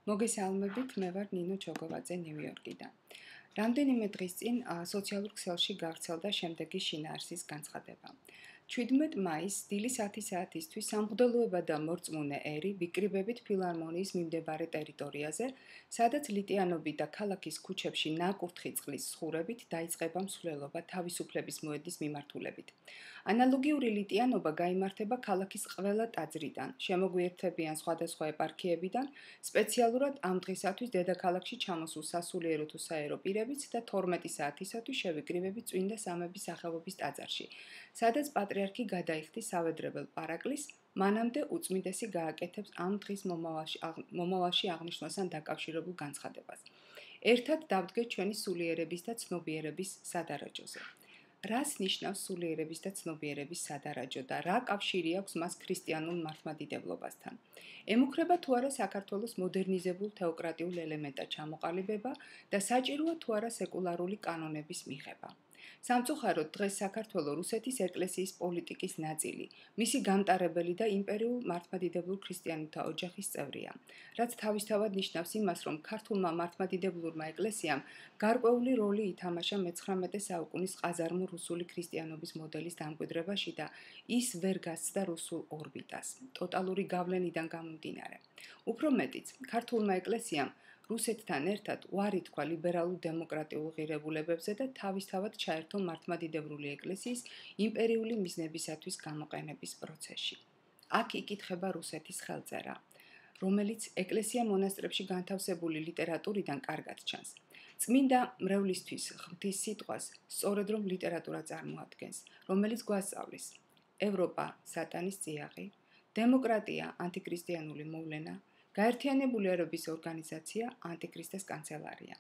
მოგესალმებით, მე ვარ ნინო ჩოგოვაძე ნიუ-იორკიდან. რამდენიმე დღის წინ სოციალურ ქსელში გავრცელდა შემდეგი შინაარსის განცხადება. 17 მაისს დილის 10 საათისთვის სამღვდელოება და მორწმუნე ერი ვიკრიბებით ფილარმონიის მიმდებარე ტერიტორიაზე, სადაც ლიტიანობით და ქალაქის ქუჩებში ნაკურთხი წყლის სხურებით დაიწყება მსვლელობა თავისუფლების მოედნის მიმართულებით. ანალოგიური ლიტიანობა გაიმართება ქალაქის ყველა ტაძრიდან, შემოგვიერთებიან სხვადასხვა ეპარქიებიდან, სპეციალურად ამ დღისათვის დედაქალაქში ჩამოსულ სასულიერო თუ საერო პირებიც და 12 საათისათვის შევიკრიბებით წმინდა სამების სახელობის ტაძარში, სადაც პატრიარქი გადაიხდის სავედრებელ პარაკლის, მანამდე უწმიდესი გააკეთებს ამ დღის მომავალში აღნიშნვასთან დაკავშირებულ განცხადებას. ერთად დავდგეთ ჩვენი სულიერების და ცნობიერების სადარაჯოზე. რას ნიშნავს სულიერების და ცნობიერების სადარაჯო და რა კავშირი აქვს მას ქრისტიანულ მართლმადიდებლობასთან? ემუქრება თუ არა საქართველოს მოდერნიზებულ თეოკრატიულ ელემენტად ჩამოყალიბება და საჭიროა თუ არა სეკულარული კანონების მიღება. სამწუხაროდ დღეს საქართველო რუსეთის ეკლესიის პოლიტიკის ნაწილი, მისი გამტარებელი და იმპერიულ მართლმადიდებლურ ქრისტიანთა ოჯახის წევრია, რაც თავისთავად ნიშნავს იმას, რომ ქართულმა მართლმადიდებლურმა ეკლესიამ გარკვეული როლი ითამაშა მე-19 საუკუნის ყაზარმო რუსული ქრისტიანობის მოდელის დამკვიდრებაში და ის ვერ გასცდა რუსულ ორბიტას, ტოტალური გავლენიდან გამომდინარე. უფრო მეტიც, ქართულმა ეკლესიამ რუსეთთან ერთად უარი თქვა ლიბერალურ დემოკრატიულ ღირებულებებზე და თავისთავად ჩაერთო მართლმადიდებლური ეკლესიის იმპერიული მიზნებისათვის გამოყენების პროცესში. აქ იკითხება რუსეთის ხელწერა, რომელიც ეკლესია-მონასტრებში განთავსებული ლიტერატურიდან კარგად ჩანს. წმინდა მრევლისთვის ღვთის სიტყვას სწორედ რომ ლიტერატურა წარმოადგენს, რომელიც გვასწავლის ევროპა სატანის წიაღი, დემოკრატია ანტიქრისტიანული მოვლენა, გაერთიანებული ერების ორგანიზაცია ანტიქრისტეს კანცელარია.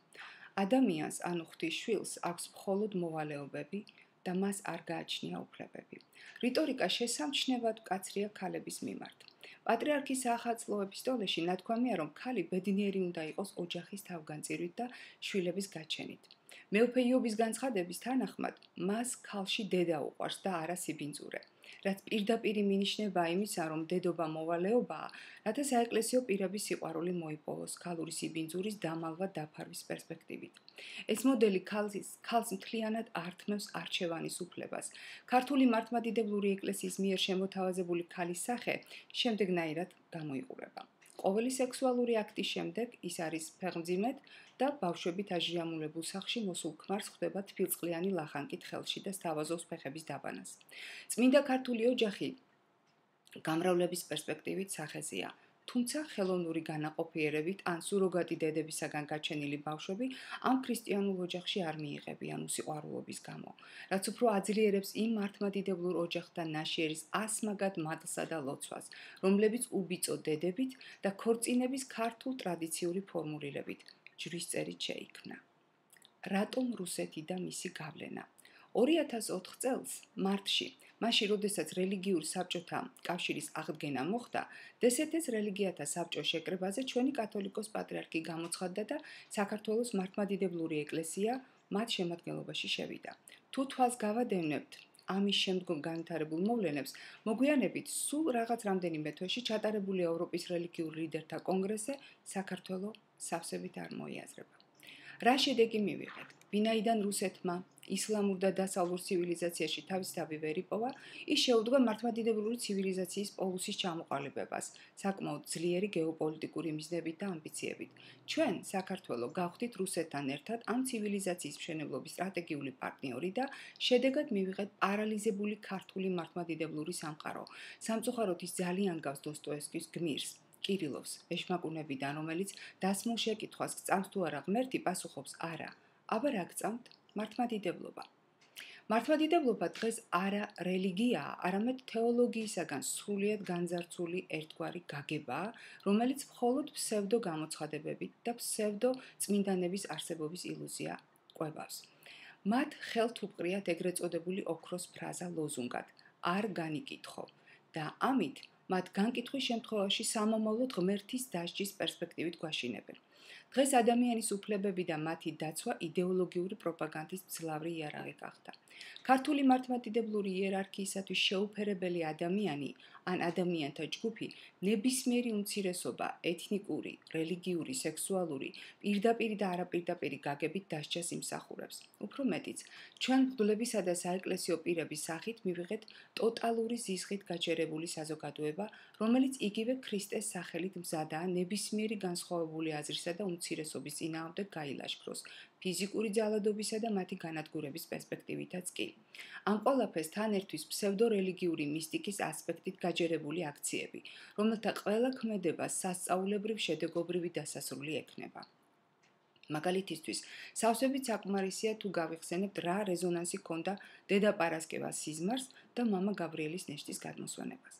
ადამიანს, ანუ ღვთისშვილს, აქვს მხოლოდ მოვალეობები და მას არ გააჩნია უფლებები. რიტორიკა შესამჩნევად მკაცრია ქალების მიმართ. პატრიარქის საახალწლო ეპისტოლეში ნათქვამია, რომ ქალი ბედნიერი უნდა იყოს ოჯახის თავგანწირვით და შვილების გაჩენით. მეუფე იობის განცხადების თანახმად, მას ქალში დედა უყვარს და არა სიბინძურე. რაც პირდაპირი მინიშნებაა იმისა, რომ დედობა მოვალეობაა, რათა საეკლესიო პირების სიყვარული მოიპოვოს ქალური სიბინძურის დამალვა დაფარვის პერსპექტივით. ეს მოდელი ქალს მთლიანად ართმევს არჩევანის უფლებას. ქართული მართლმადიდებლური ეკლესიის მიერ შემოთავაზებული ქალის სახე შემდეგნაირად გამოიყურება. ყოველი სექსუალური აქტის შემდეგ ის არის ფეხმძიმედ და ბავშვებით აჟიამულებულ სახლში მოსულ ქმარს ხვდება თბილწყლიანი ლახანკით ხელში და სთავაზობს ფეხების დაბანას. წმინდა ქართული ოჯახი გამრავლების პერსპექტივით სახეზეა, თუმცა ხელოვნური განაყოფიერებით ან სუროგატი დედებისაგან გაჩენილი ბავშვები ამ ქრისტიანულ ოჯახში არ მიიღებიან უსიყვარულობის გამო, რაც უფრო აძლიერებს იმ მართლმადიდებლურ ოჯახთან ნაშიერის ასმაგად მადლსა და ლოცვას, რომლებიც უბიწო დედებით და ქორწინების ქართულ ტრადიციული ფორმულირებით ჯვრისწერით შეიქმნა. რატომ რუსეთი და მისი გავლენა? 2004 წელს მარტში, მაშინ როდესაც რელიგიურ საბჭოთა კავშირის აღდგენა მოხდა, დსთ-ს რელიგიათა საბჭოს შეკრებაზე ჩვენი კათოლიკოს პატრიარქი გამოცხადდა და საქართველოს მართლმადიდებლური ეკლესია მათ შემადგენლობაში შევიდა. თუ თვალს გავადევნებთ ამის შემდგომ განვითარებულ მოვლენებს, მოგვიანებით სულ რაღაც რამდენიმე თვეში ჩატარებული ევროპის რელიგიურ ლიდერთა კონგრესზე საქართველო სავსებით არ მოიაზრება. რა შედეგი მივიღეთ? ვინაიდან რუსეთმა ისლამურ და დასავლურ ცივილიზაციაში თავისთავი ვერ იპოვა, ის შეუდგა მართლმადიდებლური ცივილიზაციის პოლუსის ჩამოყალიბებას, საკმაოდ ძლიერი გეოპოლიტიკური მიზნებით და ამბიციებით. ჩვენ, საქართველო, გავხდით რუსეთთან ერთად ამ ცივილიზაციის მშენებლობის სტრატეგიული პარტნიორი და შედეგად მივიღეთ პარალიზებული ქართული მართლმადიდებლური სამყარო. სამწუხაროდ ის ძალიან გავს დოსტოევსკის გმირს, კირილოვს, ეშმაკუნებიდან, რომელიც დასმულ შეკითხვას გწამს თუ არა ღმერთი, პასუხობს არა. აბა რა გწამთ? მართლმადიდებლობა. მართლმადიდებლობა დღეს არა რელიგიაა, არამედ თეოლოგიისაგან სრულიად განძარცული ერთგვარი გაგებაა, რომელიც მხოლოდ ფსევდო გამოცხადებებით და ფსევდო წმინდანების არსებობის ილუზია კვებავს. მათ ხელთ უპყრიათ ეგრეთ წოდებული ოქროს ფრაზა ლოზუნგად არ განიკითხო და ამით მათ განკითხვის შემთხვევაში სამომავლოდ ღმერთის დასჯის პერსპექტივით გვაშინებენ. დღეს ადამიანის უფლებები და მათი დაცვა იდეოლოგიური პროპაგანდის მძლავრი იარაღი გახდა. ქართული მართლმადიდებლური იერარქიისათვის შეუფერებელი ადამიანი ან ადამიანთა ჯგუფი ნებისმიერი უმცირესობა ეთნიკური, რელიგიური, სექსუალური, პირდაპირი და არაპირდაპირი გაგებით დასჯას იმსახურებს. უფრო მეტიც, ჩვენ მღვდლებისა და საეკლესიო პირების სახით მივიღეთ ტოტალური ზიზღით გაჩერებული საზოგადოება, რომელიც იგივე ქრისტეს სახელით მზადაა ნებისმიერი განსხვავებული აზრისა და უმცირესობის წინააღმდეგ გაილაშქროს, ფიზიკური ძალადობისა და მათი განადგურების პერსპექტივითაც კი. ამ ყველაფერს თან ერთვის ფსევდორელიგიური მისტიკის ასპექტით გაჯერებული აქციები, რომელთა ყველა ქმედება სასწაულებრივ შედეგობრივი დასასრული ექნება. მაგალითისთვის, სავსებით საკმარისია თუ გავიხსენებთ რა რეზონანსი ჰქონდა დედა პარასკევას სიზმარს და მამა გაბრიელის ნეშტის გადმოსვენებას.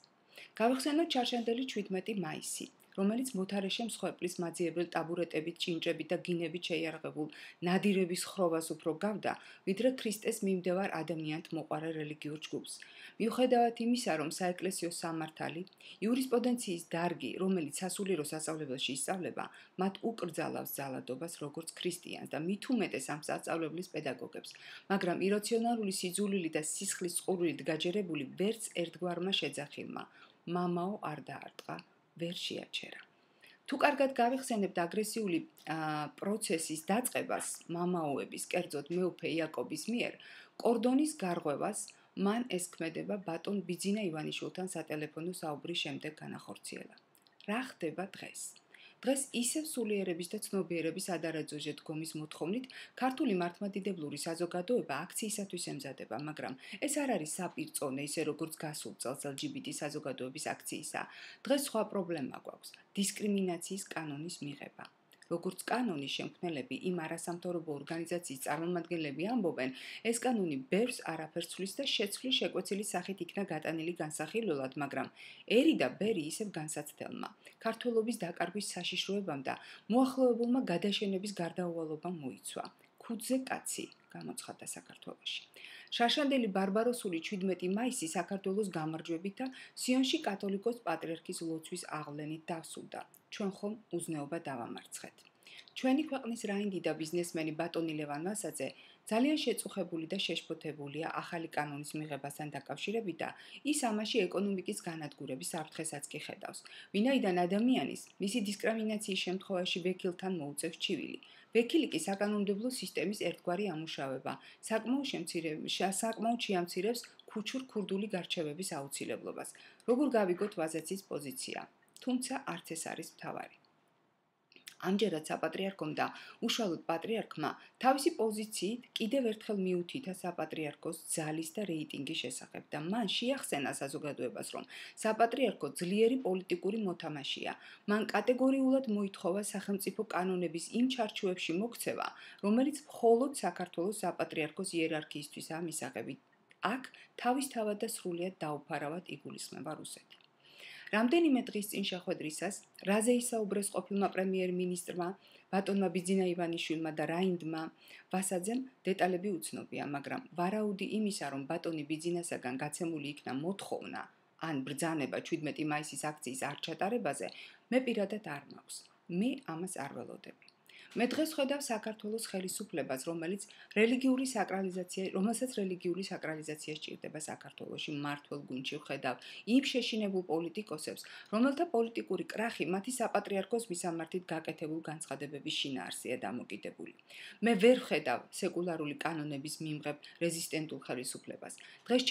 გავიხსენოთ ჩარშანდელი 17 მაისი, რომელიც მოთარეშე მსხვერპლის მაძიებელ ტაბურეტებით, ჭინჭებით და გინებით შეიარაღებულ ნადირების ხროვას უფრო გავდა, ვიდრე ქრისტეს მიმდევარ ადამიანთ მოყვარე რელიგიურ ჯგუფს. მიუხედავად იმისა, რომ საეკლესიო სამართალი, იურისპრუდენციის დარგი, რომელიც სასულიერო სასწავლებელში ისწავლება, მათ უკრძალავს ძალადობას როგორც ქრისტიანს და მით უმეტეს ამ სასწავლებლის პედაგოგებს, მაგრამ ირაციონალური სიძულვილი და სისხლის წყურვილით გაჯერებული ვერც ერთგვარმა შეძახილმა, მამაო არ დაარტყა, ვერ შეაჩერა. თუ კარგად გავიხსენებთ აგრესიული პროცესის დაწყებას მამაოების, კერძოდ მეუფე იაკობის მიერ, კორდონის გარღვევას მან ეს ქმედება ბატონ ბიძინა ივანიშვილთან სატელეფონო საუბრის შემდეგ განახორციელა. რა ხდება დღეს? დღეს ისევ სულიერების და ცნობიერების ადარაძოჟე დგომის მოთხოვნით ქართული მართლმადიდებლური საზოგადოება აქციისათვის ემზადება, მაგრამ ეს არ არის საპირწონე, ისე როგორც გასულ წელს LGBT საზოგადოების აქციისა. დღეს სხვა პრობლემა გვაქვს: დისკრიმინაციის კანონის მიღება. როგორც კანონის შემქმნელები, იმ არასამთავრობო ორგანიზაციის წარმომადგენლები ამბობენ, ეს კანონი ბევრს არაფერს ცვლის და შეცვლის შეკვეცილი სახით იქნა გატანილი განსახილველად, მაგრამ ერი და ბერი ისევ განსაცდელმა, ქართველობის დაკარგვის საშიშროებამ და მოახლოებულმა გადაშენების გარდაუვალობამ მოიცვა. ქუძზე კაცი გამოცხადდა საქართველოში. შარშანდელი ბარბაროსული 17 მაისი საქართველოს გამარჯვებით და სიონში კათოლიკოს პატრიარქის ლოცვის აღვლენით დასრულდა. ჩვენ ხომ უზნეობა დავამარცხეთ. ჩვენი ქვეყნის რაინდი და ბიზნესმენი ბატონი ლევან მასაძე ძალიან შეწუხებული და შეშფოთებულია ახალი კანონის მიღებასთან დაკავშირებით და ის ამაში ეკონომიკის განადგურების საფრთხესაც კი ხედავს. ვინაიდან ადამიანის მისი დისკრიმინაციის შემთხვევაში ვექილთან მოუწევს ჩივილი. ვექილი კი საკანონმდებლო სისტემის ერთგვარი ამუშავება, საკმაოდ შეამცირებს ქუჩურ ქურდული გარჩევების აუცილებლობას. როგორ გავიგოთ ვაზაცის პოზიცია? თუმცა არც ეს არის მთავარი. ამჯერად საპატრიარქომ და უშუალოდ პატრიარქმა თავისი პოზიციით კიდევ ერთხელ მიუთითა საპატრიარქოს ძალის და რეიტინგის შესახებ და მან შეახსენა საზოგადოებას, რომ საპატრიარქო ძლიერი პოლიტიკური მოთამაშეა. მან კატეგორიულად მოითხოვა სახელმწიფო კანონების იმ ჩარჩოებში მოქცევა, რომელიც მხოლოდ საქართველოს საპატრიარქოს იერარქიისთვისაა მისაღები. აქ თავისთავად და სრულიად დაუფარავად იგულისხმება რუსეთი. რამდენიმე დღის წინ შეხვედრისას, რაზე ისაუბრეს ყოფილმა პრემიერ-მინისტრმა, ბატონმა ბიძინა ივანიშვილმა და რაინდმა ვასაძემ დეტალები უცნობია, მაგრამ ვარაუდი იმისა, რომ ბატონი ბიძინასაგან გაცემული იქნა მოთხოვნა ან ბრძანება 17 მაისის აქციის არ ჩატარებაზე, მე პირადად არ მაქვს. მე ამას არ ველოდები. მე დღეს ხედავ საქართველოს ხელისუფლებას, რომელსაც რელიგიური საკრალიზაცია სჭირდება საქართველოში მმართველ გუნდში ვხედავ იმ შეშინებულ პოლიტიკოსებს, რომელთა პოლიტიკური კრახი მათი საპატრიარქოს მისამართით გაკეთებულ განცხადებების შინაარსია დამოკიდებული. მე ვერ ვხედავ სეკულარული კანონების მიმღებ რეზისტენტულ ხელისუფლებას. დღეს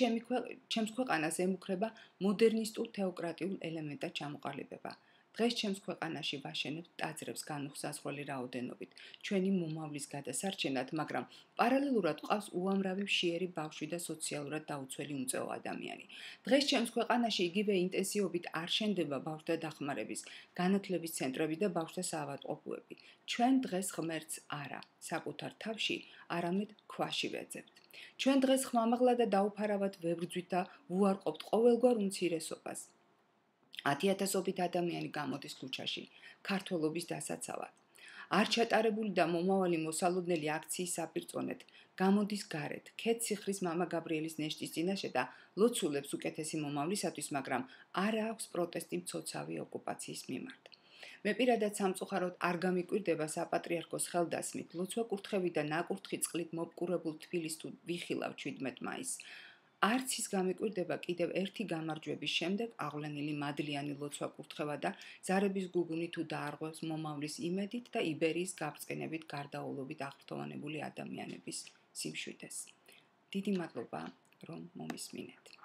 ჩემს ქვეყანას ემუქრება მოდერნისტულ თეოკრატიულ ელემენტად ჩამოყალიბება. დღეს ჩემს ქვეყანაში ვაშენებთ ტაძრებს განუხსაზღვრელი რაოდენობით, ჩვენი მომავლის გადასარჩენად, მაგრამ პარალელურად ყავს უამრავი მშიერი ბავშვი და სოციალურად დაუცველი უმწეო ადამიანი. დღეს ჩემს ქვეყანაში იგივე ინტენსივობით არ შენდება ბავშვთა დახმარების, განათლების ცენტრები და ბავშვთა საავადმყოფოები. ჩვენ დღეს ღმერთს არა, საკუთარ თავში, არამედ ქვაში ვეძებთ. ჩვენ დღეს ხმამაღლა და დაუფარავად ვებრძვით და ვუარყოფთ ყოველგვარ უმცირესობას. 10,000-ობით ადამიანი გამოდის ქუჩაში, ქართველობის დასაცავად. არ ჩატარებული და მომავალი მოსალოდნელი აქციის საპირწონედ გამოდის გარეთ, ქეციხრის მამა გაბრიელის ნეშტის წინაშე და ლოცულებს უკეთესი მომავლისათვის, მაგრამ არ აქვს პროტესტი მცოცავი ოკუპაციის მიმართ. მე პირადად სამწუხაროდ არ გამიკვირდება საპატრიარქოს ხელდასმით, ლოცვა კურთხევით და ნაკურთხი წყლით მოპყურებულ თბილისს თუ ვიხილავ 17 მაისს. არც ის გამიკვირდება კიდევ ერთი გამარჯვების შემდეგ აღვლენილი მადლიანი ლოცვა კურთხევა და ზარების გუგუნი თუ დაარღვევს მომავლის იმედით და იბერიის გაბრწყინებით გარდაულობით აღფრთოვანებული ადამიანების სიმშვიდეს. დიდი მადლობა, რომ მომისმინეთ.